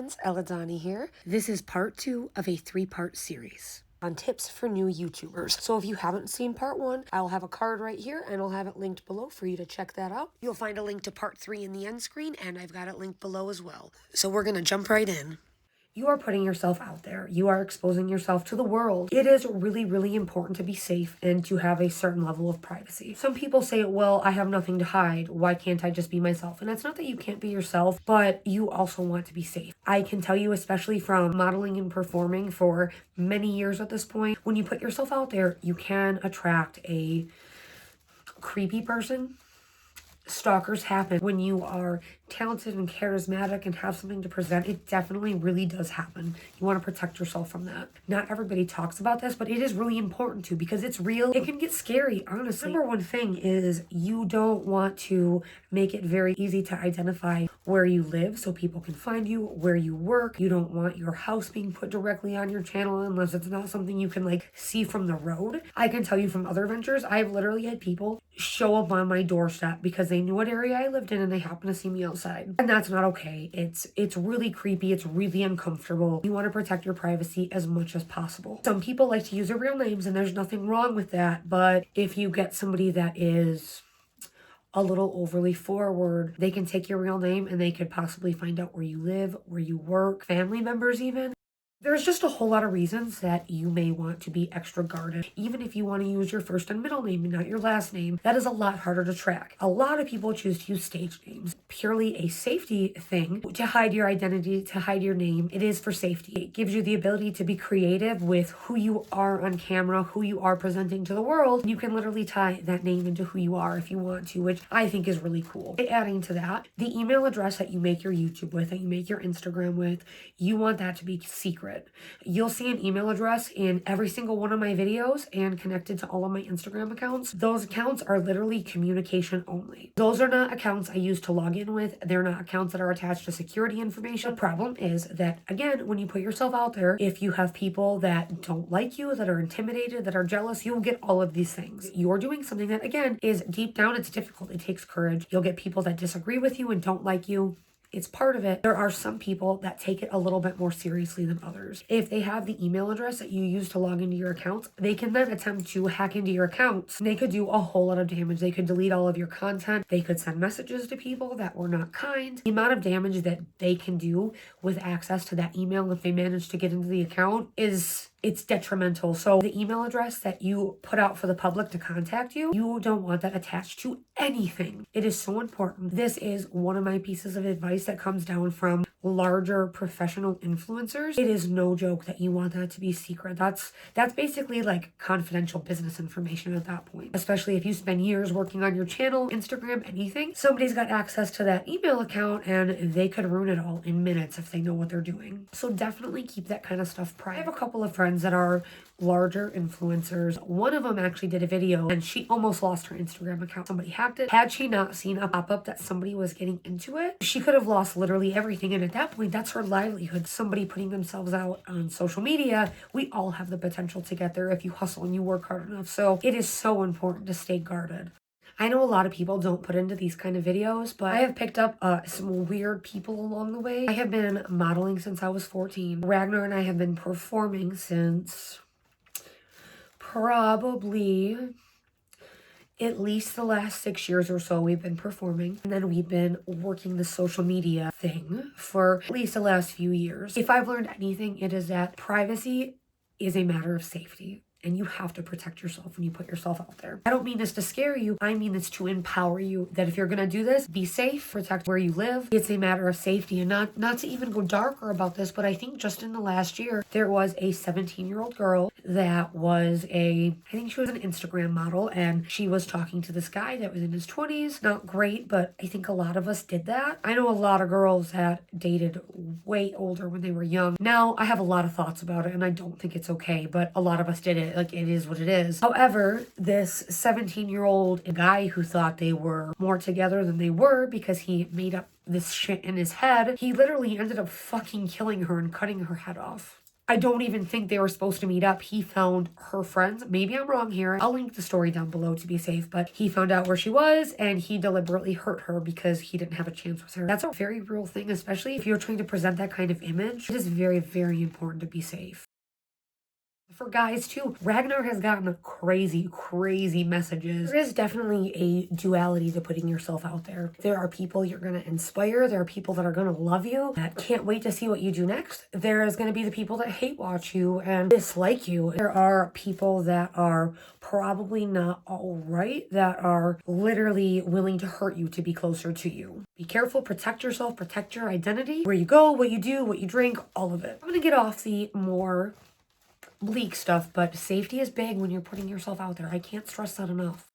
friends, Elledani here. This is part 2 of a 3-part series on tips for new YouTubers. So if you haven't seen part 1, I'll have a card right here and I'll have it linked below for you to check that out. You'll find a link to part 3 in the end screen and I've got it linked below as well. So we're gonna jump right in. You are putting yourself out there. You are exposing yourself to the world. It is really, really important to be safe and to have a certain level of privacy. Some people say, well, I have nothing to hide. Why can't I just be myself? And it's not that you can't be yourself, but you also want to be safe. I can tell you, especially from modeling and performing for many years at this point, when you put yourself out there, you can attract a creepy person. Stalkers happen when you are talented and charismatic and have something to present. It definitely really does happen. You want to protect yourself from that. Not everybody talks about this, but it is really important to because it's real. It can get scary, honestly. Number one thing is you don't want to make it very easy to identify where you live so people can find you, where you work. You don't want your house being put directly on your channel unless it's not something you can see from the road. I can tell you from other ventures, I've literally had people show up on my doorstep because they knew what area I lived in and they happened to see me outside. And that's not okay. It's really creepy. It's really uncomfortable. You want to protect your privacy as much as possible. Some people like to use their real names and there's nothing wrong with that. But if you get somebody that is a little overly forward, they can take your real name and they could possibly find out where you live, where you work, family members even. There's just a whole lot of reasons that you may want to be extra guarded. Even if you want to use your first and middle name and not your last name, that is a lot harder to track. A lot of people choose to use stage names. Purely a safety thing to hide your identity, to hide your name. It is for safety. It gives you the ability to be creative with who you are on camera, who you are presenting to the world. You can literally tie that name into who you are if you want to, which I think is really cool. Adding to that, the email address that you make your YouTube with, that you make your Instagram with, you want that to be secret. You'll see an email address in every single one of my videos and connected to all of my Instagram accounts. Those accounts are literally communication only. Those are not accounts I use to log in with. They're not accounts that are attached to security information. The problem is that, again, when you put yourself out there, if you have people that don't like you, that are intimidated, that are jealous, you'll get all of these things. You're doing something that, again, is deep down, it's difficult. It takes courage. You'll get people that disagree with you and don't like you. It's part of it. There are some people that take it a little bit more seriously than others. If they have the email address that you use to log into your accounts, they can then attempt to hack into your accounts. They could do a whole lot of damage. They could delete all of your content. They could send messages to people that were not kind. The amount of damage that they can do with access to that email if they manage to get into the account it's detrimental. So the email address that you put out for the public to contact you, you don't want that attached to anything. It is so important. This is one of my pieces of advice that comes down from larger professional influencers. It is no joke that you want that to be secret. That's basically confidential business information at that point. Especially if you spend years working on your channel, Instagram, anything. Somebody's got access to that email account and they could ruin it all in minutes if they know what they're doing. So definitely keep that kind of stuff private. I have a couple of friends that are larger influencers. One of them actually did a video and she almost lost her Instagram account. Somebody hacked it. Had she not seen a pop-up that somebody was getting into it, she could have lost literally everything. And at that point, that's her livelihood. Somebody putting themselves out on social media, we all have the potential to get there if you hustle and you work hard enough. So it is so important to stay guarded. I know a lot of people don't put into these kind of videos, but I have picked up some weird people along the way. I have been modeling since I was 14. Ragnar and I have been performing since probably at least the last 6 years or so. We've been performing, and then we've been working the social media thing for at least the last few years. If I've learned anything, it is that privacy is a matter of safety. And you have to protect yourself when you put yourself out there. I don't mean this to scare you. I mean this to empower you that if you're going to do this, be safe, protect where you live. It's a matter of safety. And not to even go darker about this, but I think just in the last year, there was a 17-year-old girl that was I think she was an Instagram model, and she was talking to this guy that was in his 20s. Not great, but I think a lot of us did that. I know a lot of girls that dated way older when they were young. Now, I have a lot of thoughts about it, and I don't think it's okay, but a lot of us did it. It is what it is. However, this 17-year-old guy who thought they were more together than they were because he made up this shit in his head, he literally ended up fucking killing her and cutting her head off. I don't even think they were supposed to meet up. He found her friends. Maybe I'm wrong here. I'll link the story down below to be safe, but he found out where she was and he deliberately hurt her because he didn't have a chance with her. That's a very real thing, especially if you're trying to present that kind of image. It is very, very important to be safe. For guys too, Ragnar has gotten crazy, crazy messages. There is definitely a duality to putting yourself out there. There are people you're going to inspire. There are people that are going to love you, that can't wait to see what you do next. There is going to be the people that hate watch you and dislike you. There are people that are probably not all right, that are literally willing to hurt you to be closer to you. Be careful, protect yourself, protect your identity. Where you go, what you do, what you drink, all of it. I'm going to get off the more bleak stuff, but safety is big when you're putting yourself out there. I can't stress that enough.